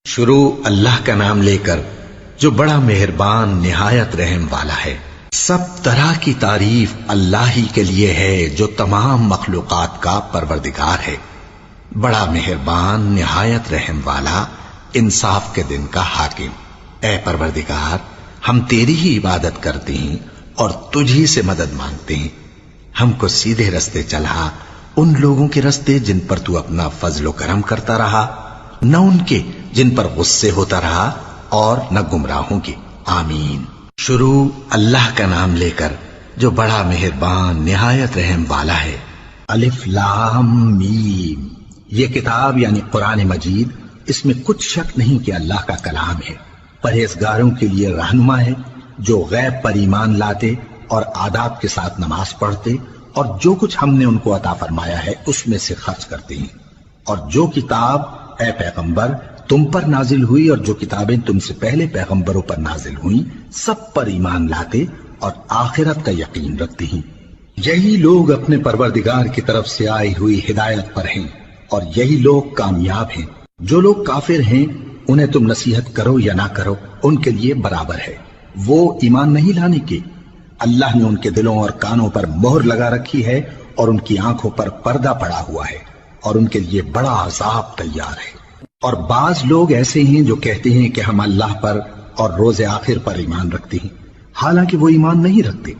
شروع اللہ کا نام لے کر جو بڑا مہربان نہایت رحم والا ہے۔ سب طرح کی تعریف اللہ ہی کے لیے ہے جو تمام مخلوقات کا پروردگار ہے، بڑا مہربان نہایت رحم والا، انصاف کے دن کا حاکم۔ اے پروردگار، ہم تیری ہی عبادت کرتے ہیں اور تجھی سے مدد مانگتے ہیں۔ ہم کو سیدھے رستے چلا، ان لوگوں کے رستے جن پر تو اپنا فضل و کرم کرتا رہا، نہ ان کے جن پر غصے ہوتا رہا، اور نہ گمراہوں کے۔ آمین۔ شروع اللہ کا نام لے کر جو بڑا مہربان نہایت رحم والا ہے۔ الف لام میم۔ یہ کتاب یعنی قرآن مجید، اس میں کچھ شک نہیں کہ اللہ کا کلام ہے، پرہیزگاروں کے لیے رہنما ہے، جو غیب پر ایمان لاتے اور آداب کے ساتھ نماز پڑھتے اور جو کچھ ہم نے ان کو عطا فرمایا ہے اس میں سے خرچ کرتے ہیں، اور جو کتاب اے پیغمبر تم پر نازل ہوئی اور جو کتابیں تم سے پہلے پیغمبروں پر نازل ہوئیں سب پر ایمان لاتے اور آخرت کا یقین رکھتے ہیں۔ یہی لوگ اپنے پروردگار کی طرف سے آئی ہوئی ہدایت پر ہیں اور یہی لوگ کامیاب ہیں۔ جو لوگ کافر ہیں انہیں تم نصیحت کرو یا نہ کرو ان کے لیے برابر ہے، وہ ایمان نہیں لانے کے۔ اللہ نے ان کے دلوں اور کانوں پر مہر لگا رکھی ہے اور ان کی آنکھوں پر پردہ پڑا ہوا ہے اور ان کے لیے بڑا عذاب تیار ہے۔ اور بعض لوگ ایسے ہیں جو کہتے ہیں کہ ہم اللہ پر اور روز آخر پر ایمان رکھتے ہیں، حالانکہ وہ ایمان نہیں رکھتے۔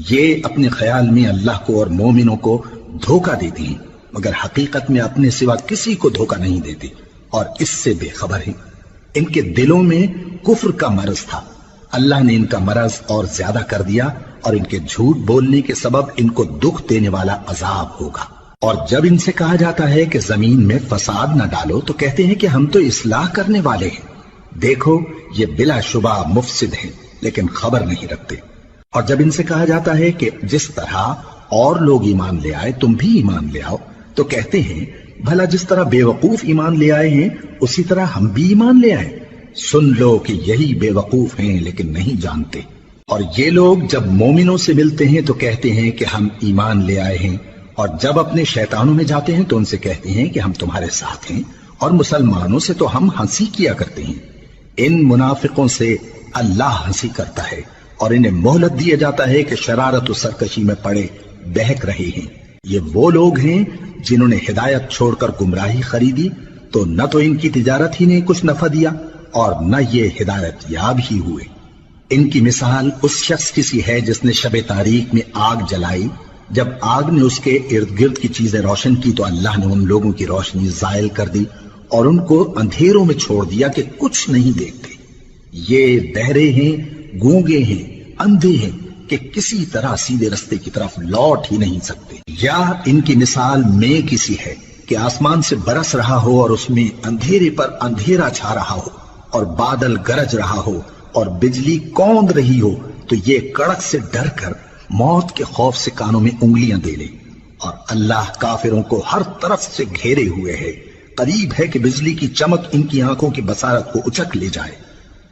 یہ اپنے خیال میں اللہ کو اور مومنوں کو دھوکہ دیتے ہیں، مگر حقیقت میں اپنے سوا کسی کو دھوکہ نہیں دیتے اور اس سے بے خبر ہیں۔ ان کے دلوں میں کفر کا مرض تھا، اللہ نے ان کا مرض اور زیادہ کر دیا اور ان کے جھوٹ بولنے کے سبب ان کو دکھ دینے والا عذاب ہوگا۔ اور جب ان سے کہا جاتا ہے کہ زمین میں فساد نہ ڈالو تو کہتے ہیں کہ ہم تو اصلاح کرنے والے ہیں۔ دیکھو یہ بلا شبہ مفسد ہیں لیکن خبر نہیں رکھتے۔ اور جب ان سے کہا جاتا ہے کہ جس طرح اور لوگ ایمان لے آئے تم بھی ایمان لے آؤ تو کہتے ہیں بھلا جس طرح بے وقوف ایمان لے آئے ہیں اسی طرح ہم بھی ایمان لے آئے۔ سن لو کہ یہی بے وقوف ہیں لیکن نہیں جانتے۔ اور یہ لوگ جب مومنوں سے ملتے ہیں تو کہتے ہیں کہ ہم ایمان لے آئے ہیں، اور جب اپنے شیطانوں میں جاتے ہیں تو ان سے کہتے ہیں کہ ہم تمہارے ساتھ ہیں، اور مسلمانوں سے تو ہم ہنسی کیا کرتے ہیں۔ ان منافقوں سے اللہ ہنسی کرتا ہے اور انہیں مہلت دیا جاتا ہے کہ شرارت و سرکشی میں پڑے بہک رہے ہیں۔ یہ وہ لوگ ہیں جنہوں نے ہدایت چھوڑ کر گمراہی خریدی تو نہ تو ان کی تجارت ہی نے کچھ نفع دیا اور نہ یہ ہدایت یاب ہی ہوئے۔ ان کی مثال اس شخص کی سی ہے جس نے شب تاریک میں آگ جلائی، جب آگ نے اس کے ارد گرد کی چیزیں روشن کی تو اللہ نے ان لوگوں کی روشنی زائل کر دی اور ان کو اندھیروں میں چھوڑ دیا کہ کچھ نہیں دیکھتے۔ یہ بہرے ہیں، گونگے ہیں، اندھے ہیں کہ کسی طرح سیدھے رستے کی طرف لوٹ ہی نہیں سکتے۔ یا ان کی مثال میں کسی ہے کہ آسمان سے برس رہا ہو اور اس میں اندھیرے پر اندھیرا چھا رہا ہو اور بادل گرج رہا ہو اور بجلی کوند رہی ہو تو یہ کڑک سے ڈر کر موت کے خوف سے کانوں میں انگلیاں دے لے۔ اور اللہ کافروں کو ہر طرف سے گھیرے ہوئے ہے، قریب ہے کہ بجلی کی چمک ان کی آنکھوں کی بصارت کو اچک لے جائے۔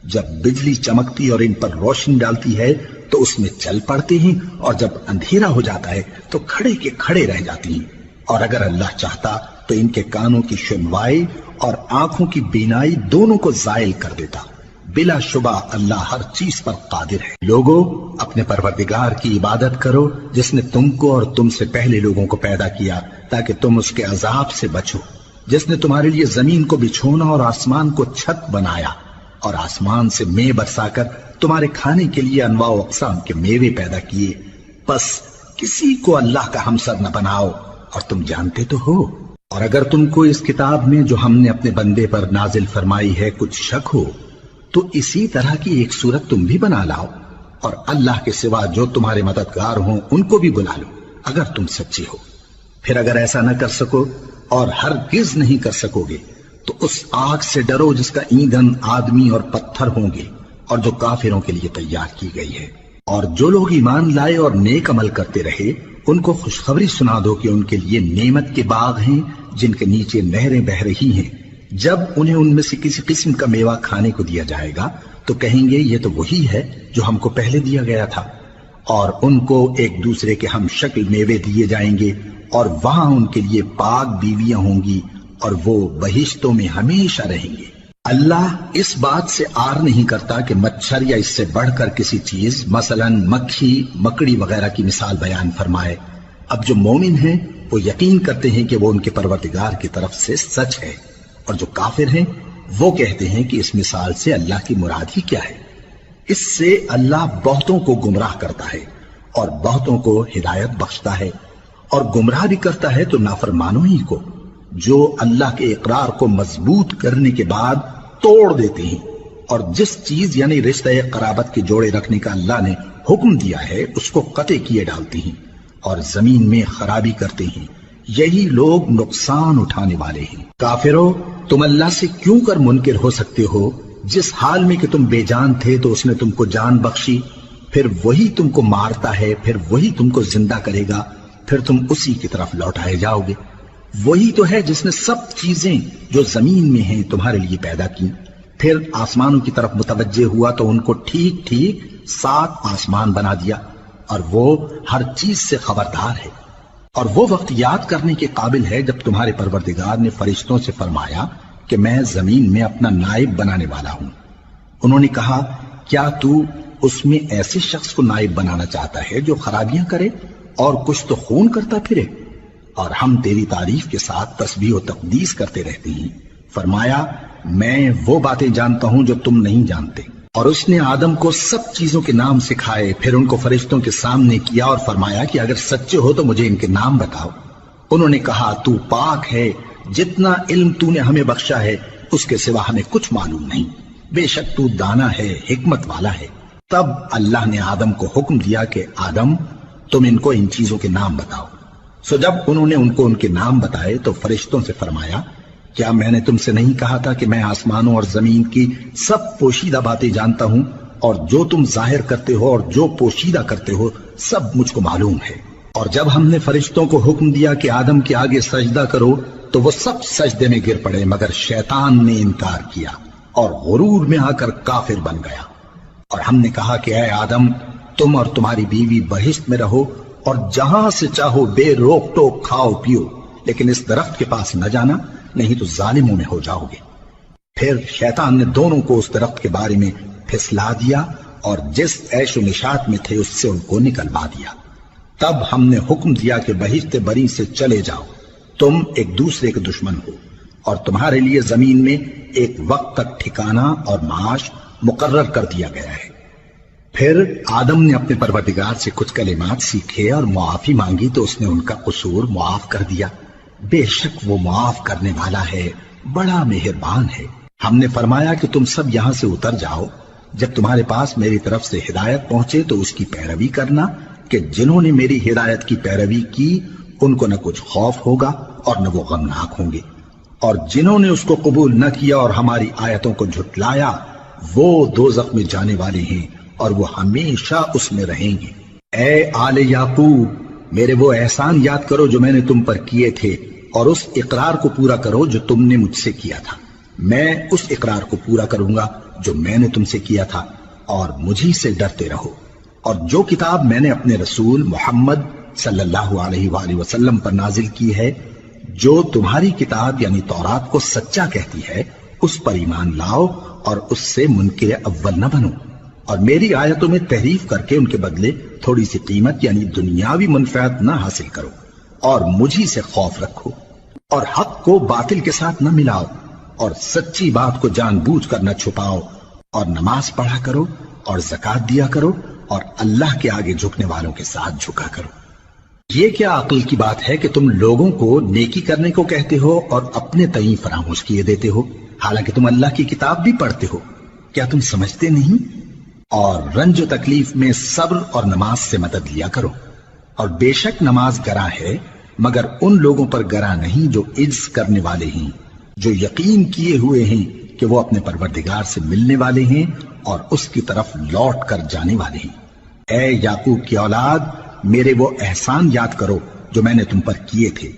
جب بجلی چمکتی اور ان پر روشنی ڈالتی ہے تو اس میں چل پڑتے ہیں، اور جب اندھیرا ہو جاتا ہے تو کھڑے کے کھڑے رہ جاتی ہیں۔ اور اگر اللہ چاہتا تو ان کے کانوں کی سنوائی اور آنکھوں کی بینائی دونوں کو زائل کر دیتا۔ بلا شبہ اللہ ہر چیز پر قادر ہے۔ لوگوں اپنے پروردگار کی عبادت کرو جس نے تم کو اور تم سے پہلے لوگوں کو پیدا کیا تاکہ تم اس کے عذاب سے بچو، جس نے تمہارے لیے زمین کو بچھونا اور آسمان کو چھت بنایا اور آسمان سے مے برسا کر تمہارے کھانے کے لیے انواع و اقسام کے میوے پیدا کیے۔ بس کسی کو اللہ کا ہمسر نہ بناؤ اور تم جانتے تو ہو۔ اور اگر تم کو اس کتاب میں جو ہم نے اپنے بندے پر نازل فرمائی ہے کچھ شک ہو تو اسی طرح کی ایک صورت تم بھی بنا لاؤ اور اللہ کے سوا جو تمہارے مددگار ہوں ان کو بھی بلا لو اگر تم سچے ہو۔ پھر اگر ایسا نہ کر سکو اور ہرگز نہیں کر سکو گے تو اس آگ سے ڈرو جس کا ایندھن آدمی اور پتھر ہوں گے اور جو کافروں کے لیے تیار کی گئی ہے۔ اور جو لوگ ایمان لائے اور نیک عمل کرتے رہے ان کو خوشخبری سنا دو کہ ان کے لیے نعمت کے باغ ہیں جن کے نیچے نہریں بہہ رہی ہیں۔ جب انہیں ان میں سے کسی قسم کا میوہ کھانے کو دیا جائے گا تو کہیں گے یہ تو وہی ہے جو ہم کو پہلے دیا گیا تھا، اور ان کو ایک دوسرے کے ہم شکل میوے دیے جائیں گے اور وہاں ان کے لیے پاک بیویاں ہوں گی اور وہ بہشتوں میں ہمیشہ رہیں گے۔ اللہ اس بات سے آر نہیں کرتا کہ مچھر یا اس سے بڑھ کر کسی چیز مثلا مکھی مکڑی وغیرہ کی مثال بیان فرمائے۔ اب جو مومن ہیں وہ یقین کرتے ہیں کہ وہ ان کے پروردگار کی طرف سے سچ ہے، اور جو کافر ہیں وہ کہتے ہیں کہ اس مثال سے اللہ کی مراد ہی کیا ہے۔ اس سے اللہ بہتوں کو گمراہ کرتا ہے اور بہتوں کو ہدایت بخشتا ہے، اور گمراہ بھی کرتا ہے تو نافرمانوں ہی کو، جو اللہ کے اقرار کو مضبوط کرنے کے بعد توڑ دیتے ہیں، اور جس چیز یعنی رشتہ قرابت کے جوڑے رکھنے کا اللہ نے حکم دیا ہے اس کو قطع کیے ڈالتے ہیں اور زمین میں خرابی کرتے ہیں۔ یہی لوگ نقصان اٹھانے والے ہیں۔ کافرو، تم اللہ سے کیوں کر منکر ہو سکتے ہو؟ جس حال میں کہ تم بے جان تھے تو اس نے تم کو جان بخشی، پھر وہی تم کو مارتا ہے، پھر وہی تم کو زندہ کرے گا، پھر تم اسی کی طرف لوٹائے جاؤ گے۔ وہی تو ہے جس نے سب چیزیں جو زمین میں ہیں تمہارے لیے پیدا کی، پھر آسمانوں کی طرف متوجہ ہوا تو ان کو ٹھیک ٹھیک 7 آسمان بنا دیا، اور وہ ہر چیز سے خبردار ہے۔ اور وہ وقت یاد کرنے کے قابل ہے جب تمہارے پروردگار نے فرشتوں سے فرمایا کہ میں زمین میں اپنا نائب بنانے والا ہوں۔ انہوں نے کہا، کیا تو اس میں ایسے شخص کو نائب بنانا چاہتا ہے جو خرابیاں کرے اور کچھ تو خون کرتا پھرے؟ اور ہم تیری تعریف کے ساتھ تسبیح و تقدیس کرتے رہتے ہیں۔ فرمایا، میں وہ باتیں جانتا ہوں جو تم نہیں جانتے۔ اور اس نے آدم کو سب چیزوں کے نام سکھائے، پھر ان کو فرشتوں کے سامنے کیا اور فرمایا کہ اگر سچے ہو تو مجھے ان کے نام بتاؤ۔ انہوں نے کہا، تو پاک ہے، جتنا علم تو نے ہمیں بخشا ہے اس کے سوا ہمیں کچھ معلوم نہیں، بے شک تو دانا ہے، حکمت والا ہے۔ تب اللہ نے آدم کو حکم دیا کہ آدم، تم ان کو ان چیزوں کے نام بتاؤ۔ سو جب انہوں نے ان کو ان کے نام بتائے تو فرشتوں سے فرمایا، کیا میں نے تم سے نہیں کہا تھا کہ میں آسمانوں اور زمین کی سب پوشیدہ باتیں جانتا ہوں، اور جو تم ظاہر کرتے ہو اور جو پوشیدہ کرتے ہو سب مجھ کو معلوم ہے۔ اور جب ہم نے فرشتوں کو حکم دیا کہ آدم کے آگے سجدہ کرو تو وہ سب سجدے میں گر پڑے مگر شیطان نے انکار کیا اور غرور میں آ کر کافر بن گیا۔ اور ہم نے کہا کہ اے آدم، تم اور تمہاری بیوی بہشت میں رہو اور جہاں سے چاہو بے روک ٹوک کھاؤ پیو، لیکن اس درخت کے پاس نہ جانا، نہیں تو ظالموں میں ہو جاؤ گے۔ پھر شیطان نے دونوں کو اس درخت کے بارے میں پھسلا دیا اور جس عیش و نشاط میں تھے اس سے ان کو نکلوا دیا۔ تب ہم نے حکم دیا کہ بہشت بری سے چلے جاؤ، تم ایک دوسرے کے دشمن ہو، اور تمہارے لیے زمین میں ایک وقت تک ٹھکانہ اور معاش مقرر کر دیا گیا ہے۔ پھر آدم نے اپنے پروردگار سے کچھ کلمات سیکھے اور معافی مانگی تو اس نے ان کا قصور معاف کر دیا۔ بے شک وہ معاف کرنے والا ہے، بڑا مہربان ہے۔ ہم نے فرمایا کہ تم سب یہاں سے اتر جاؤ، جب تمہارے پاس میری طرف سے ہدایت پہنچے تو اس کی پیروی کرنا، کہ جنہوں نے میری ہدایت کی پیروی کی ان کو نہ کچھ خوف ہوگا اور نہ وہ غمناک ہوں گے، اور جنہوں نے اس کو قبول نہ کیا اور ہماری آیتوں کو جھٹلایا وہ دوزخ میں جانے والے ہیں اور وہ ہمیشہ اس میں رہیں گے۔ اے آل یعقوب، میرے وہ احسان یاد کرو جو میں نے تم پر کیے تھے، اور اس اقرار کو پورا کرو جو تم نے مجھ سے کیا تھا۔ میں اس اقرار کو پورا کروں گا جو میں نے تم سے کیا تھا، اور مجھی سے ڈرتے رہو۔ اور جو کتاب میں نے اپنے رسول محمد صلی اللہ علیہ وآلہ وسلم پر نازل کی ہے، جو تمہاری کتاب یعنی تورات کو سچا کہتی ہے، اس پر ایمان لاؤ اور اس سے منکر اول نہ بنو، اور میری آیتوں میں تحریف کر کے ان کے بدلے تھوڑی سی قیمت یعنی دنیاوی منفعت نہ حاصل کرو، اور مجھی سے خوف رکھو، اور حق کو باطل کے ساتھ نہ ملاؤ، اور سچی بات کو جان بوجھ کر نہ چھپاؤ، اور نماز پڑھا کرو اور زکوٰۃ دیا کرو، اور اللہ کے آگے جھکنے والوں کے ساتھ جھکا کرو۔ یہ کیا عقل کی بات ہے کہ تم لوگوں کو نیکی کرنے کو کہتے ہو اور اپنے تئیں فراموش کیے دیتے ہو، حالانکہ تم اللہ کی کتاب بھی پڑھتے ہو؟ کیا تم سمجھتے نہیں؟ اور رنج و تکلیف میں صبر اور نماز سے مدد لیا کرو، اور بے شک نماز گراں ہے مگر ان لوگوں پر گراں نہیں جو عجز کرنے والے ہیں، جو یقین کیے ہوئے ہیں کہ وہ اپنے پروردگار سے ملنے والے ہیں اور اس کی طرف لوٹ کر جانے والے ہیں۔ اے یعقوب کی اولاد، میرے وہ احسان یاد کرو جو میں نے تم پر کیے تھے،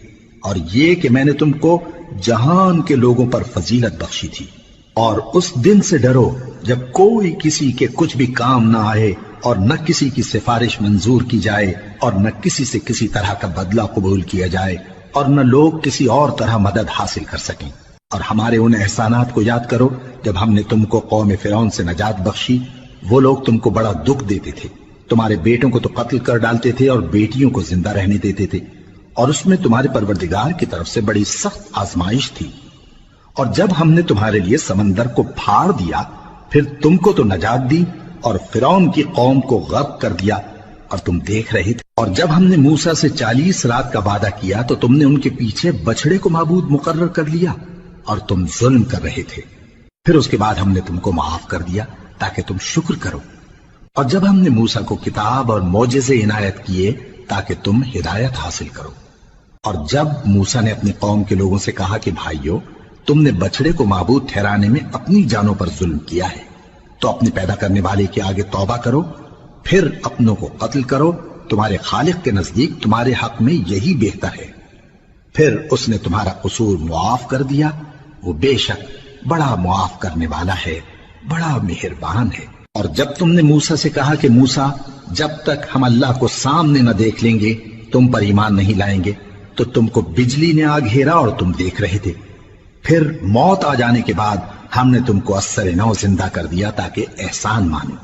اور یہ کہ میں نے تم کو جہان کے لوگوں پر فضیلت بخشی تھی۔ اور اس دن سے ڈرو جب کوئی کسی کے کچھ بھی کام نہ آئے، اور نہ کسی کی سفارش منظور کی جائے، اور نہ کسی سے کسی طرح کا بدلہ قبول کیا جائے، اور نہ لوگ کسی اور طرح مدد حاصل کر سکیں۔ اور ہمارے ان احسانات کو یاد کرو جب ہم نے تم کو قوم فرعون سے نجات بخشی، وہ لوگ تم کو بڑا دکھ دیتے تھے، تمہارے بیٹوں کو تو قتل کر ڈالتے تھے اور بیٹیوں کو زندہ رہنے دیتے تھے، اور اس میں تمہارے پروردگار کی طرف سے بڑی سخت آزمائش تھی۔ اور جب ہم نے تمہارے لیے سمندر کو پھاڑ دیا، پھر تم کو تو نجات دی اور فرعون کی قوم کو غرق کر دیا، اور تم دیکھ رہے تھے۔ اور جب ہم نے موسیٰ سے 40 رات کا وعدہ کیا تو تم نے ان کے پیچھے بچڑے کو معبود مقرر کر لیا اور تم ظلم کر رہے تھے۔ پھر اس کے بعد ہم نے تم کو معاف کر دیا تاکہ تم شکر کرو۔ اور جب ہم نے موسیٰ کو کتاب اور معجزے عنایت کیے تاکہ تم ہدایت حاصل کرو۔ اور جب موسیٰ نے اپنی قوم کے لوگوں سے کہا کہ بھائیو، تم نے بچڑے کو معبود ٹھہرانے میں اپنی جانوں پر ظلم کیا ہے، تو اپنے پیدا کرنے والے کے آگے توبہ کرو، پھر اپنوں کو قتل کرو، تمہارے خالق کے نزدیک تمہارے حق میں یہی بہتر ہے۔ پھر اس نے تمہارا قصور معاف کر دیا، وہ بے شک بڑا معاف کرنے والا ہے، بڑا مہربان ہے۔ اور جب تم نے موسیٰ سے کہا کہ موسیٰ، جب تک ہم اللہ کو سامنے نہ دیکھ لیں گے تم پر ایمان نہیں لائیں گے، تو تم کو بجلی نے آ گھیرا اور تم دیکھ رہے تھے۔ پھر موت آ جانے کے بعد ہم نے تم کو اثر نو زندہ کر دیا تاکہ احسان مانو۔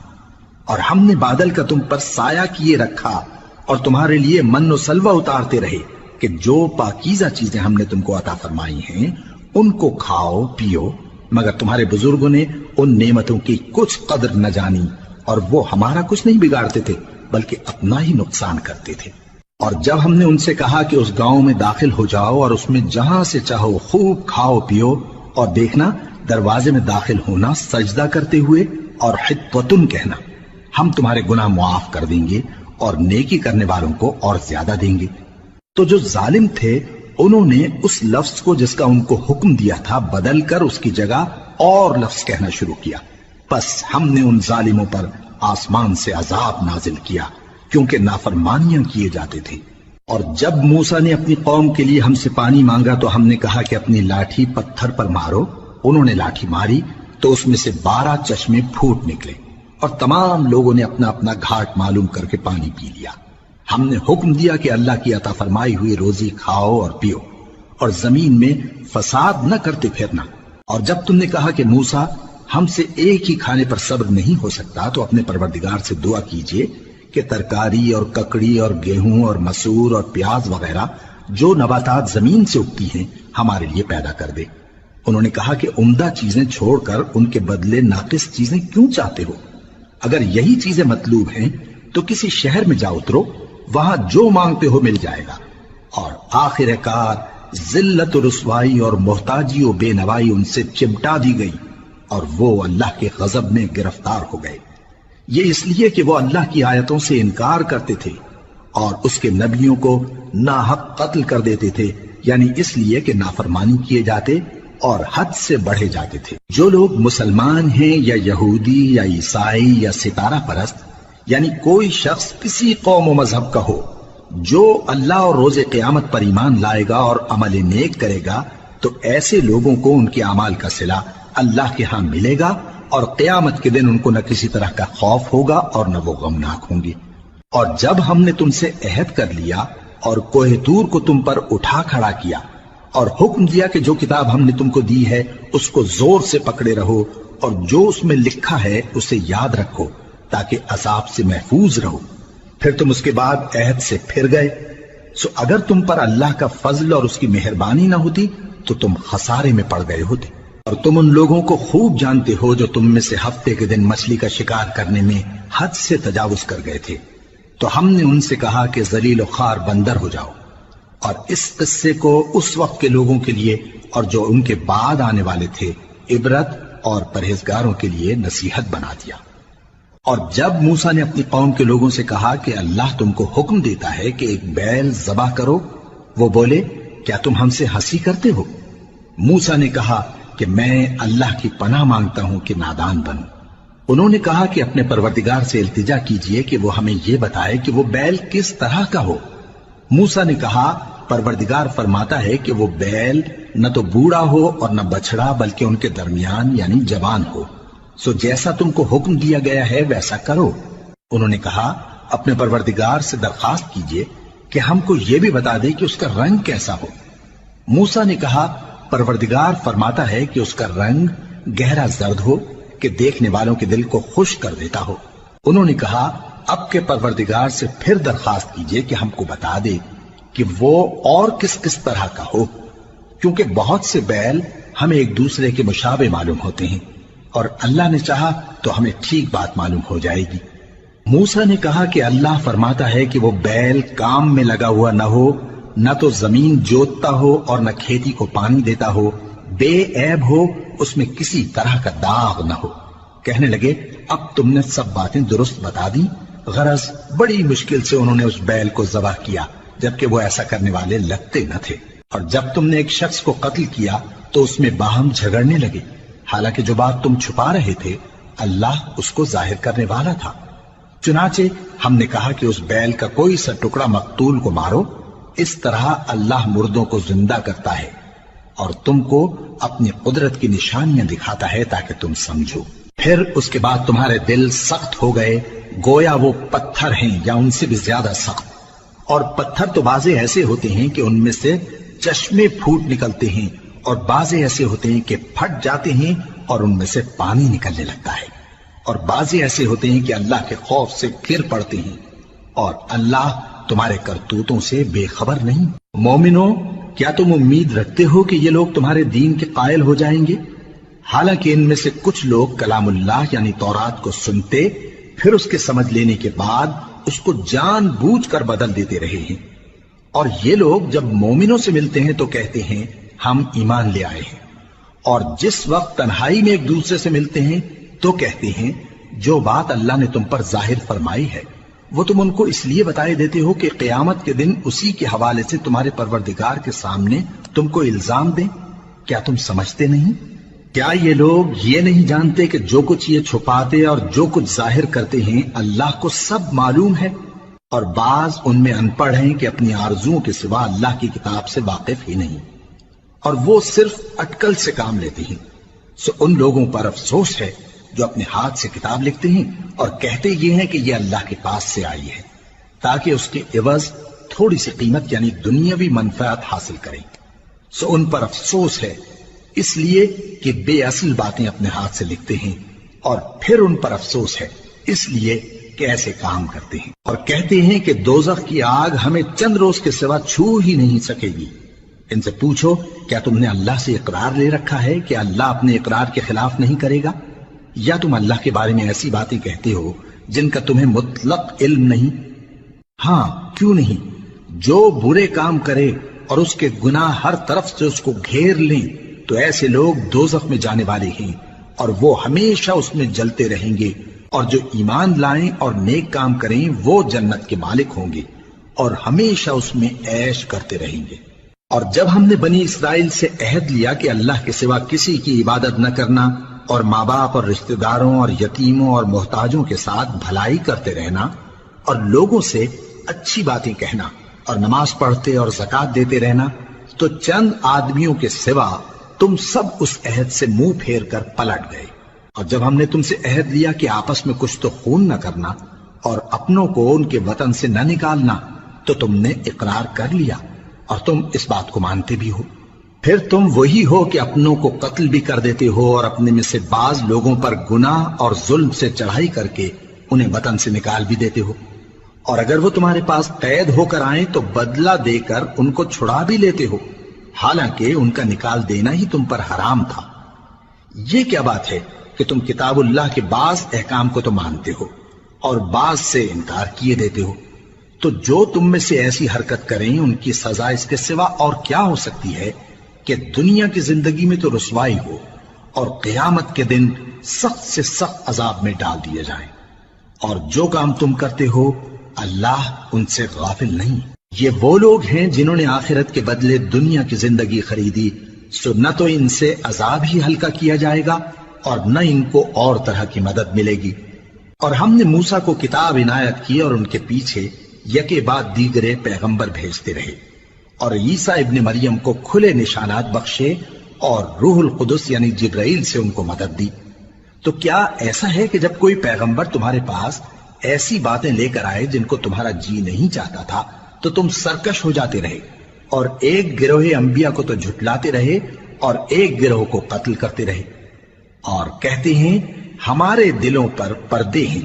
اور ہم نے بادل کا تم پر سایہ کیے رکھا اور تمہارے لیے من و سلوہ اتارتے رہے کہ جو پاکیزہ چیزیں ہم نے تم کو عطا فرمائی ہیں ان کو کھاؤ پیو، مگر تمہارے بزرگوں نے ان نعمتوں کی کچھ قدر نہ جانی، اور وہ ہمارا کچھ نہیں بگاڑتے تھے بلکہ اپنا ہی نقصان کرتے تھے۔ اور جب ہم نے ان سے کہا کہ اس گاؤں میں داخل ہو جاؤ اور اس میں جہاں سے چاہو خوب کھاؤ پیو، اور دیکھنا دروازے میں داخل ہونا سجدہ کرتے ہوئے اور حطوۃ کہنا، ہم تمہارے گناہ معاف کر دیں گے اور نیکی کرنے والوں کو اور زیادہ دیں گے، تو جو ظالم تھے انہوں نے اس لفظ کو جس کا ان کو حکم دیا تھا بدل کر اس کی جگہ اور لفظ کہنا شروع کیا، پس ہم نے ان ظالموں پر آسمان سے عذاب نازل کیا کیونکہ نافرمانیاں کیے جاتے تھے۔ اور جب موسیٰ نے اپنی قوم کے لیے ہم سے پانی مانگا تو ہم نے کہا کہ اپنی لاٹھی پتھر پر مارو، انہوں نے لاٹھی ماری تو اس میں سے 12 چشمے پھوٹ نکلے، اور تمام لوگوں نے اپنا اپنا گھاٹ معلوم کر کے پانی پی لیا۔ ہم نے حکم دیا کہ اللہ کی عطا فرمائی ہوئی روزی کھاؤ اور پیو، اور زمین میں فساد نہ کرتے پھرنا۔ اور جب تم نے کہا کہ موسیٰ، ہم سے ایک ہی کھانے پر صبر نہیں ہو سکتا، تو اپنے پروردگار سے دعا کیجئے کہ ترکاری اور ککڑی اور گیہوں اور مسور اور پیاز وغیرہ جو نباتات زمین سے اگتی ہیں ہمارے لیے پیدا کر دے۔ انہوں نے کہا کہ عمدہ چیزیں چھوڑ کر ان کے بدلے ناقص چیزیں کیوں چاہتے ہو؟ اگر یہی چیزیں مطلوب ہیں تو کسی شہر میں جا اترو، وہاں جو مانگتے ہو مل جائے گا۔ اور آخر کار ذلت و رسوائی اور محتاجی و بے نوائی ان سے چمٹا دی گئی، اور وہ اللہ کے غضب میں گرفتار ہو گئے۔ یہ اس لیے کہ وہ اللہ کی آیتوں سے انکار کرتے تھے اور اس کے نبیوں کو ناحق قتل کر دیتے تھے، یعنی اس لیے کہ نافرمانی کیے جاتے اور حد سے بڑھے جاتے تھے۔ جو لوگ مسلمان ہیں یا یہودی یا عیسائی یا ستارہ پرست، یعنی کوئی شخص کسی قوم و مذہب کا ہو، جو اللہ اور روز قیامت پر ایمان لائے گا اور عمل نیک کرے گا، تو ایسے لوگوں کو ان کے اعمال کا صلہ اللہ کے ہاں ملے گا، اور قیامت کے دن ان کو نہ کسی طرح کا خوف ہوگا اور نہ وہ غمناک ہوں گے۔ اور جب ہم نے تم سے عہد کر لیا اور کوہ طور کو تم پر اٹھا کھڑا کیا اور حکم دیا کہ جو کتاب ہم نے تم کو دی ہے اس کو زور سے پکڑے رہو، اور جو اس میں لکھا ہے اسے یاد رکھو تاکہ عذاب سے محفوظ رہو، پھر تم اس کے بعد عہد سے پھر گئے، سو اگر تم پر اللہ کا فضل اور اس کی مہربانی نہ ہوتی تو تم خسارے میں پڑ گئے ہوتے۔ اور تم ان لوگوں کو خوب جانتے ہو جو تم میں سے ہفتے کے دن مچھلی کا شکار کرنے میں حد سے تجاوز کر گئے تھے، تو ہم نے ان سے کہا کہ ذلیل و خوار بندر ہو جاؤ، اور اس قصے کو اس وقت کے لوگوں کے لیے اور جو ان کے بعد آنے والے تھے عبرت اور پرہیزگاروں کے لیے نصیحت بنا دیا۔ اور جب موسیٰ نے اپنی قوم کے لوگوں سے کہا کہ اللہ تم کو حکم دیتا ہے کہ ایک بیل ذبح کرو، وہ بولے کیا تم ہم سے ہنسی کرتے ہو؟ موسیٰ نے کہا کہ میں اللہ کی پناہ مانگتا ہوں کہ نادان بنوں۔ انہوں نے کہا کہ اپنے پروردگار سے التجا کیجئے کہ وہ ہمیں یہ بتائے کہ وہ بیل کس طرح کا ہو۔ موسیٰ نے کہا پروردگار فرماتا ہے کہ وہ بیل نہ تو بوڑھا ہو اور نہ بچڑا بلکہ ان کے درمیان یعنی جوان ہو، سو جیسا تم کو حکم دیا گیا ہے ویسا کرو۔ انہوں نے کہا اپنے پروردگار سے درخواست کیجئے کہ ہم کو یہ بھی بتا دے کہ اس کا رنگ کیسا ہو۔ موسیٰ نے کہا پروردگار فرماتا ہے کہ اس کا رنگ گہرا زرد ہو کہ دیکھنے والوں کے دل کو خوش کر دیتا ہو۔ انہوں نے کہا اب کے پروردگار سے پھر درخواست کیجئے کہ ہم کو بتا دے کہ وہ اور کس کس طرح کا ہو، کیونکہ بہت سے بیل ہمیں ایک دوسرے کے مشابہ معلوم ہوتے ہیں، اور اللہ نے چاہا تو ہمیں ٹھیک بات معلوم ہو جائے گی۔ موسیٰ نے کہا کہ اللہ فرماتا ہے کہ وہ بیل کام میں لگا ہوا نہ ہو، نہ تو زمین جوتتا ہو اور نہ کھیتی کو پانی دیتا ہو، بے عیب ہو، اس میں کسی طرح کا داغ نہ ہو۔ کہنے لگے اب تم نے سب باتیں درست بتا دی۔ غرض بڑی مشکل سے انہوں نے اس بیل کو ذبح کیا، جبکہ وہ ایسا کرنے والے لگتے نہ تھے۔ اور جب تم نے ایک شخص کو قتل کیا تو اس میں باہم جھگڑنے لگے، حالانکہ جو بات تم چھپا رہے تھے اللہ اس کو ظاہر کرنے والا تھا۔ چنانچہ ہم نے کہا کہ اس بیل کا کوئی سا ٹکڑا مقتول کو مارو، اس طرح اللہ مردوں کو زندہ کرتا ہے اور تم کو اپنی قدرت کی نشانیاں دکھاتا ہے تاکہ تم سمجھو۔ پھر اس کے بعد تمہارے دل سخت ہو گئے، گویا وہ پتھر ہیں یا ان سے بھی زیادہ سخت۔ اور پتھر تو بعضے ایسے ہوتے ہیں کہ ان میں سے چشمے پھوٹ نکلتے ہیں، اور بعضے ایسے ہوتے ہیں کہ پھٹ جاتے ہیں اور ان میں سے پانی نکلنے لگتا ہے، اور بعضے ایسے ہوتے ہیں کہ اللہ کے خوف سے گر پڑتے ہیں، اور اللہ تمہارے کرتوتوں سے بے خبر نہیں۔ مومنو، کیا تم امید رکھتے ہو کہ یہ لوگ تمہارے دین کے قائل ہو جائیں گے؟ حالانکہ ان میں سے کچھ لوگ کلام اللہ یعنی تورات کو سنتے، پھر اس کے سمجھ لینے کے بعد اس کو جان بوجھ کر بدل دیتے رہے ہیں، اور یہ لوگ جب مومنوں سے ملتے ہیں تو کہتے ہیں ہم ایمان لے آئے ہیں، اور جس وقت تنہائی میں ایک دوسرے سے ملتے ہیں تو کہتے ہیں جو بات اللہ نے تم پر ظاہر فرمائی ہے وہ تم ان کو اس لیے بتائے دیتے ہو کہ قیامت کے دن اسی کے حوالے سے تمہارے پروردگار کے سامنے تم کو الزام دیں۔ کیا تم سمجھتے نہیں؟ کیا یہ لوگ یہ نہیں جانتے کہ جو کچھ یہ چھپاتے اور جو کچھ ظاہر کرتے ہیں اللہ کو سب معلوم ہے؟ اور بعض ان میں ان پڑھ ہیں کہ اپنی آرزوؤں کے سوا اللہ کی کتاب سے واقف ہی نہیں، اور وہ صرف اٹکل سے کام لیتے ہیں۔ سو ان لوگوں پر افسوس ہے جو اپنے ہاتھ سے کتاب لکھتے ہیں اور کہتے یہ ہیں کہ یہ اللہ کے پاس سے آئی ہے، تاکہ اس کے عوض تھوڑی سی قیمت یعنی دنیاوی منفعت حاصل کریں۔ سو ان پر افسوس ہے اس لیے کہ بے اصل باتیں اپنے ہاتھ سے لکھتے ہیں، اور پھر ان پر افسوس ہے اس لیے کہ ایسے کام کرتے ہیں، اور کہتے ہیں کہ دوزخ کی آگ ہمیں چند روز کے سوا چھو ہی نہیں سکے گی۔ ان سے پوچھو کیا تم نے اللہ سے اقرار لے رکھا ہے کہ اللہ اپنے اقرار کے خلاف نہیں کرے گا، یا تم اللہ کے بارے میں ایسی باتیں کہتے ہو جن کا تمہیں مطلق علم نہیں؟ ہاں کیوں نہیں، جو برے کام کرے اور اس کے گناہ ہر طرف سے اس کو گھیر لیں تو ایسے لوگ دوزخ میں جانے والے ہیں، اور وہ ہمیشہ اس میں جلتے رہیں گے، اور جو ایمان لائیں اور نیک کام کریں وہ جنت کے مالک ہوں گے اور ہمیشہ اس میں عیش کرتے رہیں گے۔ اور جب ہم نے بنی اسرائیل سے عہد لیا کہ اللہ کے سوا کسی کی عبادت نہ کرنا، اور ماں باپ اور رشتہ داروں اور یتیموں اور محتاجوں کے ساتھ بھلائی کرتے رہنا، اور لوگوں سے اچھی باتیں کہنا، اور نماز پڑھتے اور زکوٰۃ دیتے رہنا، تو چند آدمیوں کے سوا تم سب اس عہد سے منہ پھیر کر پلٹ گئے۔ اور جب ہم نے تم سے عہد لیا کہ آپس میں کچھ تو خون نہ کرنا اور اپنوں کو ان کے وطن سے نہ نکالنا، تو تم نے اقرار کر لیا اور تم اس بات کو مانتے بھی ہو۔ پھر تم وہی ہو کہ اپنوں کو قتل بھی کر دیتے ہو، اور اپنے میں سے بعض لوگوں پر گناہ اور ظلم سے چڑھائی کر کے انہیں وطن سے نکال بھی دیتے ہو، اور اگر وہ تمہارے پاس قید ہو کر آئیں تو بدلہ دے کر ان کو چھڑا بھی لیتے ہو، حالانکہ ان کا نکال دینا ہی تم پر حرام تھا۔ یہ کیا بات ہے کہ تم کتاب اللہ کے بعض احکام کو تو مانتے ہو اور بعض سے انکار کیے دیتے ہو؟ تو جو تم میں سے ایسی حرکت کریں ان کی سزا اس کے سوا اور کیا ہو سکتی ہے کہ دنیا کی زندگی میں تو رسوائی ہو اور قیامت کے دن سخت سے سخت عذاب میں ڈال دیے جائیں۔ اور جو کام تم کرتے ہو اللہ ان سے غافل نہیں۔ یہ وہ لوگ ہیں جنہوں نے آخرت کے بدلے دنیا کی زندگی خریدی، سو نہ تو ان سے عذاب ہی ہلکا کیا جائے گا اور نہ ان کو اور طرح کی مدد ملے گی۔ اور ہم نے موسیٰ کو کتاب عنایت کی اور ان کے پیچھے یکے بعد دیگرے پیغمبر بھیجتے رہے، اور عیسیٰ ابن مریم کو کھلے نشانات بخشے اور روح القدس یعنی جبرائیل سے ان کو مدد دی۔ تو کیا ایسا ہے کہ جب کوئی پیغمبر تمہارے پاس ایسی باتیں لے کر آئے جن کو تمہارا جی نہیں چاہتا تھا تو تم سرکش ہو جاتے رہے، اور ایک گروہ انبیاء کو تو جھٹلاتے رہے اور ایک گروہ کو قتل کرتے رہے؟ اور کہتے ہیں ہمارے دلوں پر پردے ہیں،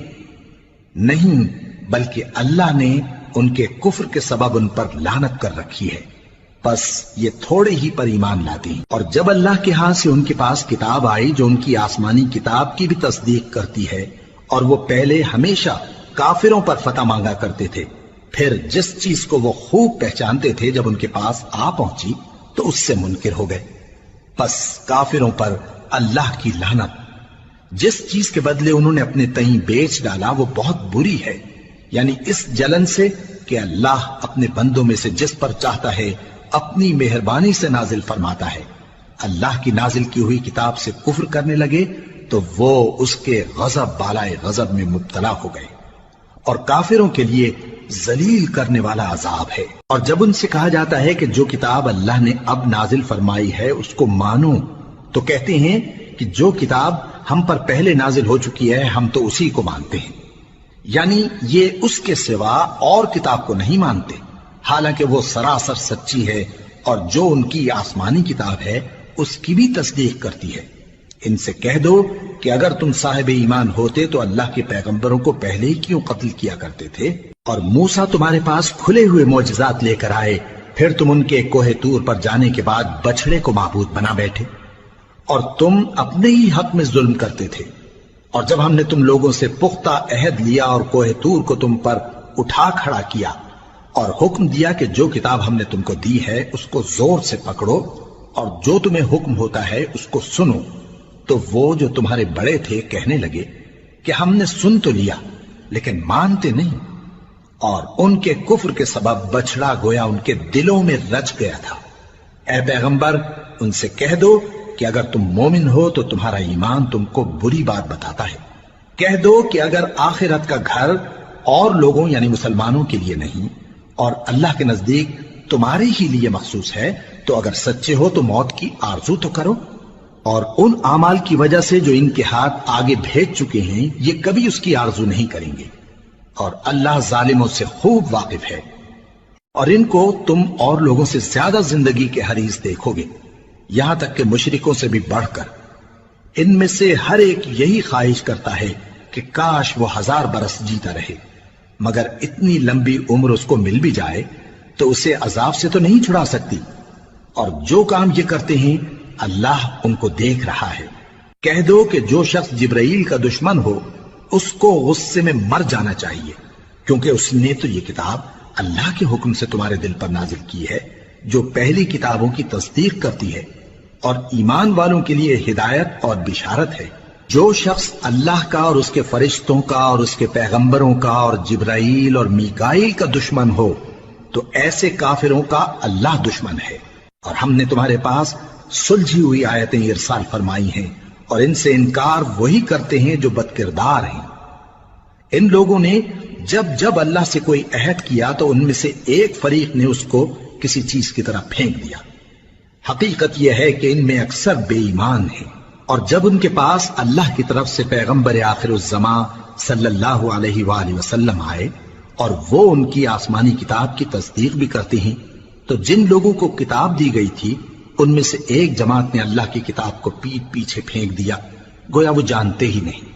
نہیں بلکہ اللہ نے ان کے کفر کے سبب ان پر لعنت کر رکھی ہے، بس یہ تھوڑے ہی پر ایمان لاتے ہیں۔ اور جب اللہ کے ہاں سے ان کے پاس کتاب آئی جو ان کی آسمانی کتاب کی بھی تصدیق کرتی ہے، اور وہ پہلے ہمیشہ کافروں پر فتح مانگا کرتے تھے، پھر جس چیز کو وہ خوب پہچانتے تھے جب ان کے پاس آ پہنچی تو اس سے منکر ہو گئے، بس کافروں پر اللہ کی لعنت۔ جس چیز کے بدلے انہوں نے اپنے تئیں بیچ ڈالا وہ بہت بری ہے، یعنی اس جلن سے کہ اللہ اپنے بندوں میں سے جس پر چاہتا ہے اپنی مہربانی سے نازل فرماتا ہے۔ اللہ کی نازل کی ہوئی کتاب سے کفر کرنے لگے تو وہ اس کے غضب بالائے غضب میں مبتلا ہو گئے، اور کافروں کے لیے ذلیل کرنے والا عذاب ہے۔ اور جب ان سے کہا جاتا ہے کہ جو کتاب اللہ نے اب نازل فرمائی ہے اس کو مانو، تو کہتے ہیں کہ جو کتاب ہم پر پہلے نازل ہو چکی ہے ہم تو اسی کو مانتے ہیں، یعنی یہ اس کے سوا اور کتاب کو نہیں مانتے، حالانکہ وہ سراسر سچی ہے، اور جو ان کی آسمانی کتاب ہے اس کی بھی تصدیق کرتی ہے۔ ان سے کہہ دو کہ اگر تم صاحب ایمان ہوتے تو اللہ کے پیغمبروں کو پہلے ہی کیوں قتل کیا کرتے تھے؟ اور موسیٰ تمہارے پاس کھلے ہوئے معجزات لے کر آئے، پھر تم ان کے کوہ طور پر جانے کے بعد بچڑے کو معبود بنا بیٹھے، اور تم اپنے ہی حق میں ظلم کرتے تھے۔ اور جب ہم نے تم لوگوں سے پختہ عہد لیا اور کوہ طور کو تم پر اٹھا کھڑا کیا اور حکم دیا کہ جو کتاب ہم نے تم کو دی ہے اس کو زور سے پکڑو اور جو تمہیں حکم ہوتا ہے اس کو سنو، تو وہ جو تمہارے بڑے تھے کہنے لگے کہ ہم نے سن تو لیا لیکن مانتے نہیں، اور ان کے کفر کے سبب بچڑا گویا ان کے دلوں میں رچ گیا تھا۔ اے پیغمبر ان سے کہہ دو کہ اگر تم مومن ہو تو تمہارا ایمان تم کو بری بات بتاتا ہے۔ کہہ دو کہ اگر آخرت کا گھر اور لوگوں یعنی مسلمانوں کے لیے نہیں اور اللہ کے نزدیک تمہارے ہی لیے مخصوص ہے تو اگر سچے ہو تو موت کی آرزو تو کرو، اور ان اعمال کی وجہ سے جو ان کے ہاتھ آگے بھیج چکے ہیں یہ کبھی اس کی آرزو نہیں کریں گے، اور اللہ ظالموں سے خوب واقف ہے۔ اور ان کو تم اور لوگوں سے زیادہ زندگی کے حریص دیکھو گے، یہاں تک کہ مشرکوں سے بھی بڑھ کر۔ ان میں سے ہر ایک یہی خواہش کرتا ہے کہ کاش وہ 1000 برس جیتا رہے، مگر اتنی لمبی عمر اس کو مل بھی جائے تو اسے عذاب سے تو نہیں چھڑا سکتی، اور جو کام یہ کرتے ہیں اللہ ان کو دیکھ رہا ہے۔ کہہ دو کہ جو شخص جبرائیل کا دشمن ہو اس کو غصے میں مر جانا چاہیے، کیونکہ اس نے تو یہ کتاب اللہ کے حکم سے تمہارے دل پر نازل کی ہے جو پہلی کتابوں کی تصدیق کرتی ہے، اور ایمان والوں کے لیے ہدایت اور بشارت ہے۔ جو شخص اللہ کا اور اس کے فرشتوں کا اور اس کے پیغمبروں کا اور جبرائیل اور میکائیل کا دشمن ہو تو ایسے کافروں کا اللہ دشمن ہے۔ اور ہم نے تمہارے پاس سلجھی ہوئی آیتیں ارسال فرمائی ہیں، اور ان سے انکار وہی کرتے ہیں جو بد کردار ہیں۔ ان لوگوں نے جب جب اللہ سے کوئی عہد کیا تو ان میں سے ایک فریق نے اس کو کسی چیز کی طرح پھینک دیا۔ حقیقت یہ ہے کہ ان میں اکثر بے ایمان ہیں، اور جب ان کے پاس اللہ کی طرف سے پیغمبر آخر الزماں صلی اللہ علیہ وآلہ وسلم آئے اور وہ ان کی آسمانی کتاب کی تصدیق بھی کرتے ہیں، تو جن لوگوں کو کتاب دی گئی تھی ان میں سے ایک جماعت نے اللہ کی کتاب کو پیٹ پیچھے پھینک دیا، گویا وہ جانتے ہی نہیں،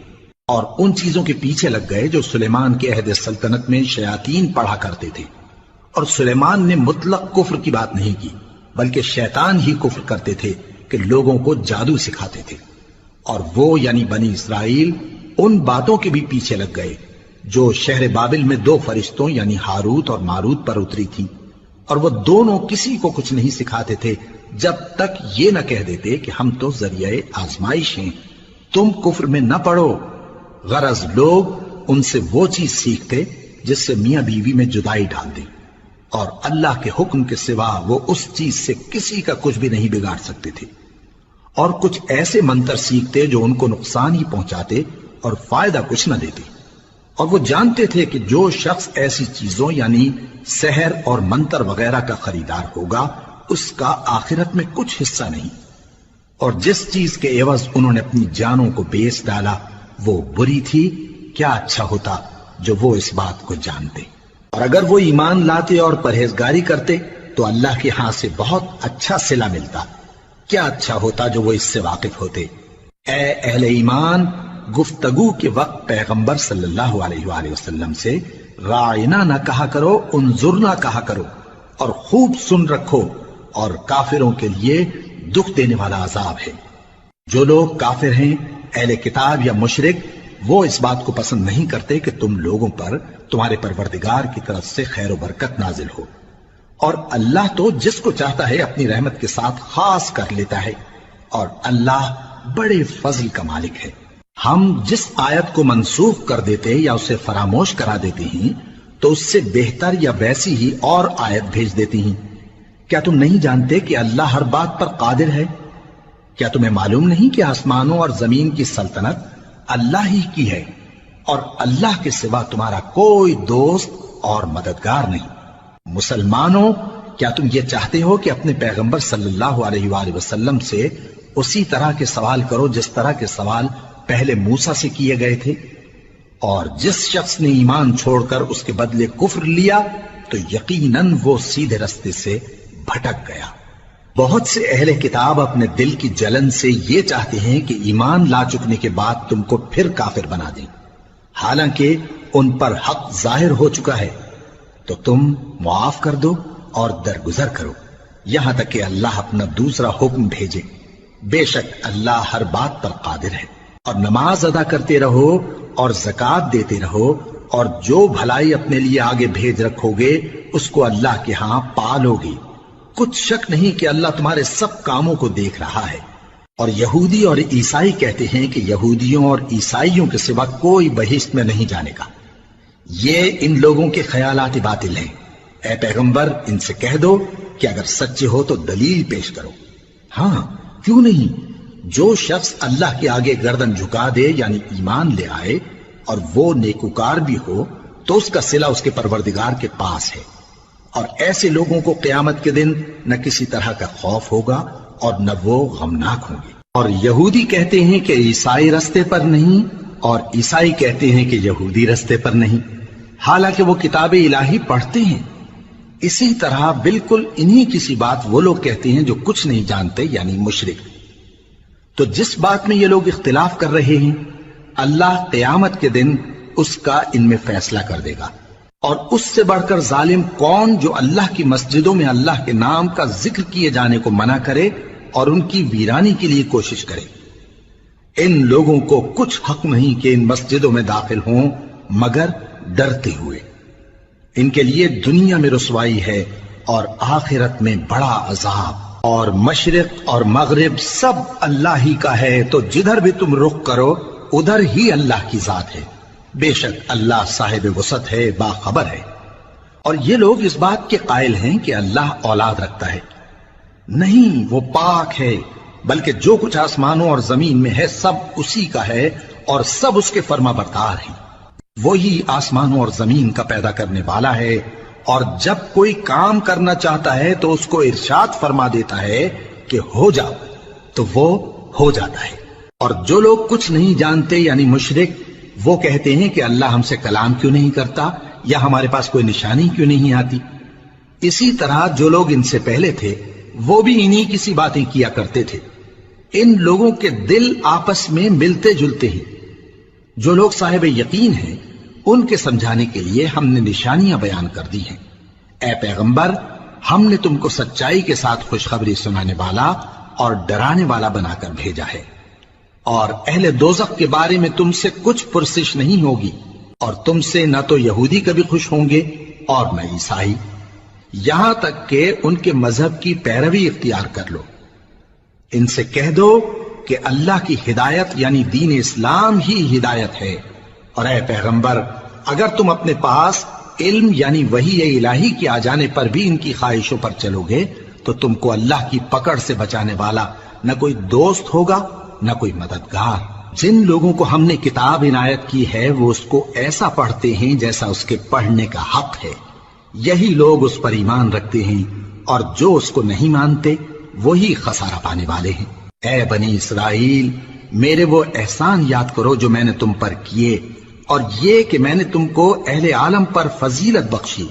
اور ان چیزوں کے پیچھے لگ گئے جو سلیمان کے عہد سلطنت میں شیاطین پڑھا کرتے تھے۔ اور سلیمان نے مطلق کفر کی بات نہیں کی، بلکہ شیطان ہی کفر کرتے تھے کہ لوگوں کو جادو سکھاتے تھے، اور وہ یعنی بنی اسرائیل ان باتوں کے بھی پیچھے لگ گئے جو شہر بابل میں 2 فرشتوں یعنی ہاروت اور ماروت پر اتری تھی، اور وہ دونوں کسی کو کچھ نہیں سکھاتے تھے جب تک یہ نہ کہہ دیتے کہ ہم تو ذریعہ آزمائش ہیں، تم کفر میں نہ پڑو۔ غرض لوگ ان سے وہ چیز سیکھتے جس سے میاں بیوی میں جدائی ڈال دیں، اور اللہ کے حکم کے سوا وہ اس چیز سے کسی کا کچھ بھی نہیں بگاڑ سکتے تھے، اور کچھ ایسے منتر سیکھتے جو ان کو نقصان ہی پہنچاتے اور فائدہ کچھ نہ دیتے، اور وہ جانتے تھے کہ جو شخص ایسی چیزوں یعنی سحر اور منتر وغیرہ کا خریدار ہوگا اس کا آخرت میں کچھ حصہ نہیں، اور جس چیز کے عوض انہوں نے اپنی جانوں کو بیچ ڈالا وہ بری تھی، کیا اچھا ہوتا جو وہ اس بات کو جانتے۔ اور اگر وہ ایمان لاتے اور پرہیزگاری کرتے تو اللہ کے ہاں سے بہت اچھا صلہ ملتا، کیا اچھا ہوتا جو وہ اس سے واقف ہوتے۔ اے اہل ایمان، گفتگو کے وقت پیغمبر صلی اللہ علیہ وآلہ وسلم سے رائنا نہ کہا کرو، انظرنا کہا کرو، اور خوب سن رکھو، اور کافروں کے لیے دکھ دینے والا عذاب ہے۔ جو لوگ کافر ہیں، اہل کتاب یا مشرک، وہ اس بات کو پسند نہیں کرتے کہ تم لوگوں پر تمہارے پروردگار کی طرف سے خیر و برکت نازل ہو، اور اللہ تو جس کو چاہتا ہے اپنی رحمت کے ساتھ خاص کر لیتا ہے، اور اللہ بڑے فضل کا مالک ہے۔ ہم جس آیت کو منسوخ کر دیتے یا اسے فراموش کرا دیتے ہیں تو اس سے بہتر یا ویسی ہی اور آیت بھیج دیتی ہیں۔ کیا تم نہیں جانتے کہ اللہ ہر بات پر قادر ہے؟ کیا تمہیں معلوم نہیں کہ آسمانوں اور زمین کی سلطنت اللہ ہی کی ہے، اور اللہ کے سوا تمہارا کوئی دوست اور مددگار نہیں؟ مسلمانوں، کیا تم یہ چاہتے ہو کہ اپنے پیغمبر صلی اللہ علیہ وآلہ وسلم سے اسی طرح کے سوال کرو جس طرح کے سوال پہلے موسیٰ سے کیے گئے تھے؟ اور جس شخص نے ایمان چھوڑ کر اس کے بدلے کفر لیا تو یقیناً وہ سیدھے رستے سے بھٹک گیا۔ بہت سے اہل کتاب اپنے دل کی جلن سے یہ چاہتے ہیں کہ ایمان لا چکنے کے بعد تم کو پھر کافر بنا دیں، حالانکہ ان پر حق ظاہر ہو چکا ہے۔ تو تم معاف کر دو اور درگزر کرو یہاں تک کہ اللہ اپنا دوسرا حکم بھیجے۔ بے شک اللہ ہر بات پر قادر ہے۔ اور نماز ادا کرتے رہو اور زکوٰۃ دیتے رہو، اور جو بھلائی اپنے لیے آگے بھیج رکھو گے اس کو اللہ کے ہاں پالو گے۔ کچھ شک نہیں کہ اللہ تمہارے سب کاموں کو دیکھ رہا ہے۔ اور یہودی اور عیسائی کہتے ہیں کہ یہودیوں اور عیسائیوں کے سوا کوئی بہشت میں نہیں جانے کا۔ یہ ان لوگوں کے خیالات باطل ہیں۔ اے پیغمبر، ان سے کہہ دو کہ اگر سچے ہو تو دلیل پیش کرو۔ ہاں، کیوں نہیں؟ جو شخص اللہ کے آگے گردن جھکا دے یعنی ایمان لے آئے اور وہ نیکوکار بھی ہو تو اس کا صلہ اس کے پروردگار کے پاس ہے، اور ایسے لوگوں کو قیامت کے دن نہ کسی طرح کا خوف ہوگا اور نہ وہ غمناک ہوں گے۔ اور یہودی کہتے ہیں کہ عیسائی رستے پر نہیں، اور عیسائی کہتے ہیں کہ یہودی رستے پر نہیں، حالانکہ وہ کتاب الہی پڑھتے ہیں۔ اسی طرح بالکل انہی کسی بات وہ لوگ کہتے ہیں جو کچھ نہیں جانتے یعنی مشرک۔ تو جس بات میں یہ لوگ اختلاف کر رہے ہیں اللہ قیامت کے دن اس کا ان میں فیصلہ کر دے گا۔ اور اس سے بڑھ کر ظالم کون جو اللہ کی مسجدوں میں اللہ کے نام کا ذکر کیے جانے کو منع کرے اور ان کی ویرانی کے لیے کوشش کرے۔ ان لوگوں کو کچھ حق نہیں کہ ان مسجدوں میں داخل ہوں مگر ڈرتے ہوئے۔ ان کے لیے دنیا میں رسوائی ہے اور آخرت میں بڑا عذاب۔ اور مشرق اور مغرب سب اللہ ہی کا ہے، تو جدھر بھی تم رخ کرو ادھر ہی اللہ کی ذات ہے۔ بے شک اللہ صاحب وسعت ہے، باخبر ہے۔ اور یہ لوگ اس بات کے قائل ہیں کہ اللہ اولاد رکھتا ہے۔ نہیں، وہ پاک ہے، بلکہ جو کچھ آسمانوں اور زمین میں ہے سب اسی کا ہے، اور سب اس کے فرما بردار ہیں۔ وہی آسمانوں اور زمین کا پیدا کرنے والا ہے، اور جب کوئی کام کرنا چاہتا ہے تو اس کو ارشاد فرما دیتا ہے کہ ہو جاؤ، تو وہ ہو جاتا ہے۔ اور جو لوگ کچھ نہیں جانتے یعنی مشرک، وہ کہتے ہیں کہ اللہ ہم سے کلام کیوں نہیں کرتا، یا ہمارے پاس کوئی نشانی کیوں نہیں آتی۔ اسی طرح جو لوگ ان سے پہلے تھے وہ بھی انہی کسی باتیں کیا کرتے تھے۔ ان لوگوں کے دل آپس میں ملتے جلتے ہیں۔ جو لوگ صاحب یقین ہیں ان کے سمجھانے کے لیے ہم نے نشانیاں بیان کر دی ہیں۔ اے پیغمبر، ہم نے تم کو سچائی کے ساتھ خوشخبری سنانے والا اور ڈرانے والا بنا کر بھیجا ہے۔ اور اہل دوزخ کے بارے میں تم سے کچھ پرسش نہیں ہوگی، اور تم سے نہ تو یہودی کبھی خوش ہوں گے اور نہ عیسائی، یہاں تک کہ ان کے مذہب کی پیروی اختیار کر لو۔ ان سے کہہ دو کہ اللہ کی ہدایت یعنی دین اسلام ہی ہدایت ہے، اور اے پیغمبر اگر تم اپنے پاس علم یعنی وحی الہی کے آ جانے پر بھی ان کی خواہشوں پر چلو گے تو تم کو اللہ کی پکڑ سے بچانے والا نہ کوئی دوست ہوگا نہ کوئی مددگار۔ جن لوگوں کو ہم نے کتاب عنایت کی ہے وہ اس کو ایسا پڑھتے ہیں جیسا اس کے پڑھنے کا حق ہے، یہی لوگ اس پر ایمان رکھتے ہیں، اور جو اس کو نہیں مانتے وہی خسارہ پانے والے ہیں۔ اے بنی اسرائیل، میرے وہ احسان یاد کرو جو میں نے تم پر کیے، اور یہ کہ میں نے تم کو اہل عالم پر فضیلت بخشی۔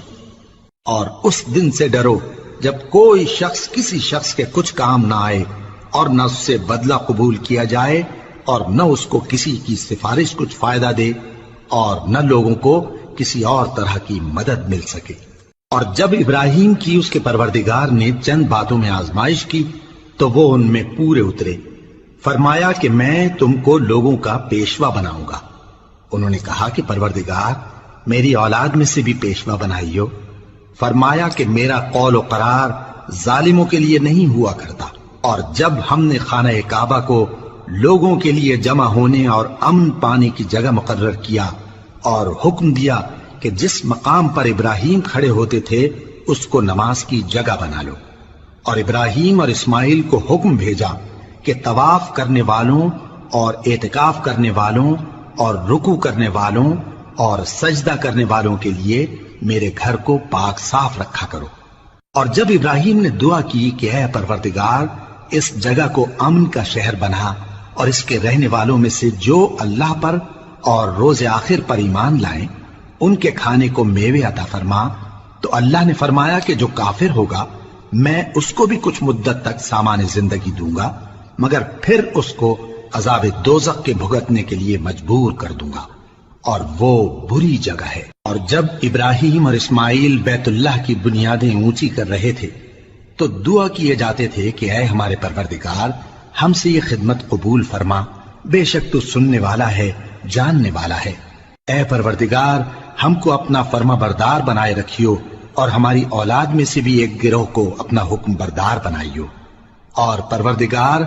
اور اس دن سے ڈرو جب کوئی شخص کسی شخص کے کچھ کام نہ آئے اور نہ اس سے بدلہ قبول کیا جائے، اور نہ اس کو کسی کی سفارش کچھ فائدہ دے اور نہ لوگوں کو کسی اور طرح کی مدد مل سکے۔ اور جب ابراہیم کی اس کے پروردگار نے چند باتوں میں آزمائش کی تو وہ ان میں پورے اترے۔ فرمایا کہ میں تم کو لوگوں کا پیشوا بناؤں گا۔ انہوں نے کہا کہ پروردگار میری اولاد میں سے بھی پیشوا بنائیو۔ فرمایا کہ میرا قول و قرار ظالموں کے لیے نہیں ہوا کرتا۔ اور جب ہم نے خانہ کعبہ کو لوگوں کے لیے جمع ہونے اور امن پانے کی جگہ مقرر کیا اور حکم دیا کہ جس مقام پر ابراہیم کھڑے ہوتے تھے اس کو نماز کی جگہ بنا لو، اور ابراہیم اور اسماعیل کو حکم بھیجا کہ طواف کرنے والوں اور اعتکاف کرنے والوں اور رکوع کرنے والوں اور سجدہ کرنے والوں کے لیے میرے گھر کو پاک صاف رکھا کرو۔ اور جب ابراہیم نے دعا کی کہ اے پروردگار اس جگہ کو امن کا شہر بنا اور اس کے رہنے والوں میں سے جو اللہ پر اور روز آخر پر ایمان لائیں ان کے کھانے کو میوے عطا فرما، تو اللہ نے فرمایا کہ جو کافر ہوگا میں اس کو بھی کچھ مدت تک سامان زندگی دوں گا، مگر پھر اس کو عذاب دوزخ کے بھگتنے کے لیے مجبور کر دوں گا، اور وہ بری جگہ ہے۔ اور جب ابراہیم اور اسماعیل بیت اللہ کی بنیادیں اونچی کر رہے تھے تو دعا کیے جاتے تھے کہ اے ہمارے پروردگار ہم سے یہ خدمت قبول فرما، بے شک تو سننے والا ہے، جاننے والا ہے۔ اے پروردگار ہم کو اپنا فرما بردار بنائے رکھیو، اور ہماری اولاد میں سے بھی ایک گروہ کو اپنا حکم بردار بنائیو، اور پروردگار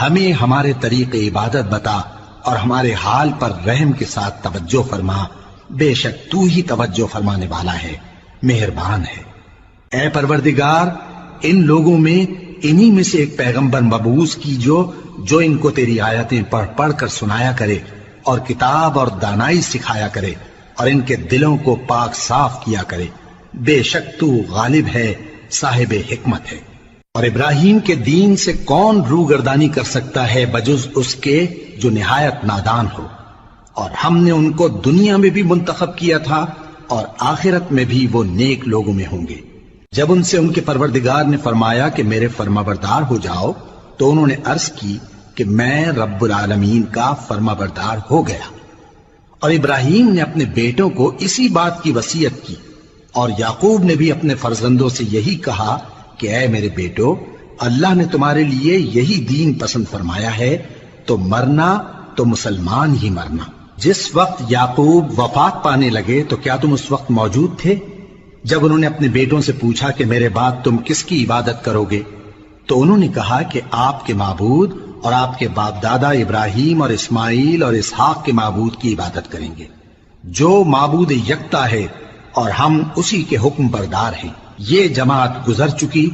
ہمیں ہمارے طریق عبادت بتا اور ہمارے حال پر رحم کے ساتھ توجہ فرما، بے شک تو ہی توجہ فرمانے والا ہے، مہربان ہے۔ اے پروردگار ان لوگوں میں انہی میں سے ایک پیغمبر مبعوث کی جو ان کو تیری آیتیں پڑھ پڑھ کر سنایا کرے اور کتاب اور دانائی سکھایا کرے اور ان کے دلوں کو پاک صاف کیا کرے، بے شک تو غالب ہے، صاحب حکمت ہے۔ اور ابراہیم کے دین سے کون روگردانی کر سکتا ہے بجز اس کے جو نہایت نادان ہو، اور ہم نے ان کو دنیا میں بھی منتخب کیا تھا اور آخرت میں بھی وہ نیک لوگوں میں ہوں گے۔ جب ان سے ان کے پروردگار نے فرمایا کہ میرے فرما بردار ہو جاؤ تو انہوں نے عرض کی کہ میں رب العالمین کا فرما بردار ہو گیا۔ اور ابراہیم نے اپنے بیٹوں کو اسی بات کی وصیت کی، اور یعقوب نے بھی اپنے فرزندوں سے یہی کہا کہ اے میرے بیٹو، اللہ نے تمہارے لیے یہی دین پسند فرمایا ہے، تو مرنا تو مسلمان ہی مرنا۔ جس وقت یعقوب وفات پانے لگے تو کیا تم اس وقت موجود تھے جب انہوں نے اپنے بیٹوں سے پوچھا کہ میرے بعد تم کس کی عبادت کرو گے؟ تو انہوں نے کہا کہ آپ کے معبود اور آپ کے باپ دادا ابراہیم اور اسماعیل اور اسحاق کے معبود کی عبادت کریں گے، جو معبود یکتا ہے اور ہم اسی کے حکم بردار ہیں۔ یہ جماعت گزر چکی،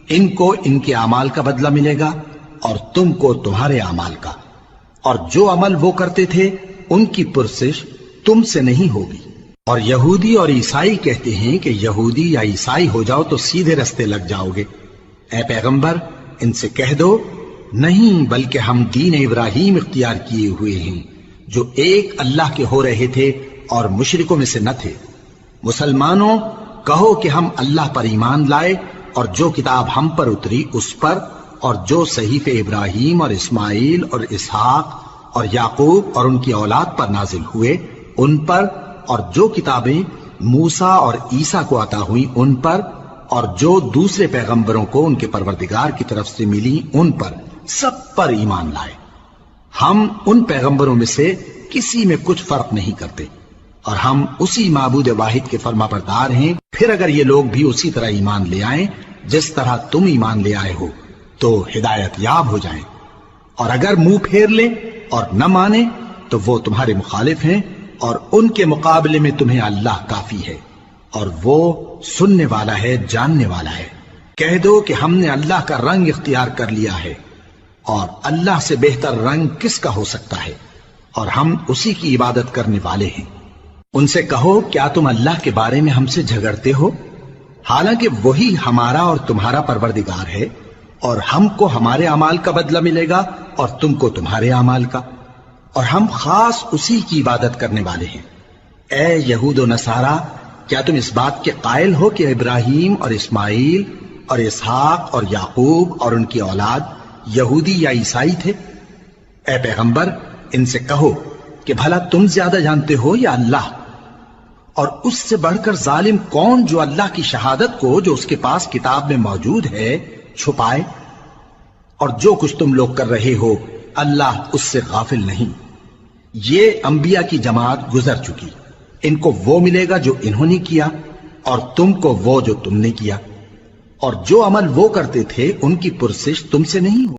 ان کو ان کے اعمال کا بدلہ ملے گا اور تم کو تمہارے اعمال کا، اور جو عمل وہ کرتے تھے ان کی پرسش تم سے نہیں ہوگی۔ اور یہودی اور عیسائی کہتے ہیں کہ یہودی یا عیسائی ہو جاؤ تو سیدھے رستے لگ جاؤ گے۔ اے پیغمبر ان سے کہہ دو نہیں، بلکہ ہم دین ابراہیم اختیار کیے ہوئے ہیں جو ایک اللہ کے ہو رہے تھے اور مشرکوں میں سے نہ تھے۔ مسلمانوں کہو کہ ہم اللہ پر ایمان لائے اور جو کتاب ہم پر اتری اس پر، اور جو صحیفے ابراہیم اور اسماعیل اور اسحاق اور یعقوب اور ان کی اولاد پر نازل ہوئے ان پر، اور جو کتابیں موسیٰ اور عیسیٰ کو عطا ہوئیں ان پر، اور جو دوسرے پیغمبروں کو ان کے پروردگار کی طرف سے ملی ان پر، سب پر ایمان لائے۔ ہم ان پیغمبروں میں سے کسی میں کچھ فرق نہیں کرتے، اور ہم اسی معبود واحد کے فرما بردار ہیں۔ پھر اگر یہ لوگ بھی اسی طرح ایمان لے آئیں جس طرح تم ایمان لے آئے ہو تو ہدایت یاب ہو جائیں، اور اگر منہ پھیر لیں اور نہ مانیں تو وہ تمہارے مخالف ہیں، اور ان کے مقابلے میں تمہیں اللہ کافی ہے، اور وہ سننے والا ہے، جاننے والا ہے۔ کہہ دو کہ ہم نے اللہ کا رنگ اختیار کر لیا ہے، اور اللہ سے بہتر رنگ کس کا ہو سکتا ہے، اور ہم اسی کی عبادت کرنے والے ہیں۔ ان سے کہو کیا تم اللہ کے بارے میں ہم سے جھگڑتے ہو، حالانکہ وہی ہمارا اور تمہارا پروردگار ہے، اور ہم کو ہمارے اعمال کا بدلہ ملے گا اور تم کو تمہارے اعمال کا، اور ہم خاص اسی کی عبادت کرنے والے ہیں۔ اے یہود و نصارا، کیا تم اس بات کے قائل ہو کہ ابراہیم اور اسماعیل اور اسحاق اور یعقوب اور ان کی اولاد یہودی یا عیسائی تھے؟ اے پیغمبر ان سے کہو کہ بھلا تم زیادہ جانتے ہو یا اللہ؟ اور اس سے بڑھ کر ظالم کون جو اللہ کی شہادت کو جو اس کے پاس کتاب میں موجود ہے چھپائے؟ اور جو کچھ تم لوگ کر رہے ہو اللہ اس سے غافل نہیں۔ یہ انبیاء کی جماعت گزر چکی، ان کو وہ ملے گا جو انہوں نے کیا اور تم کو وہ جو تم نے کیا، اور جو عمل وہ کرتے تھے ان کی پرسش تم سے نہیں ہو۔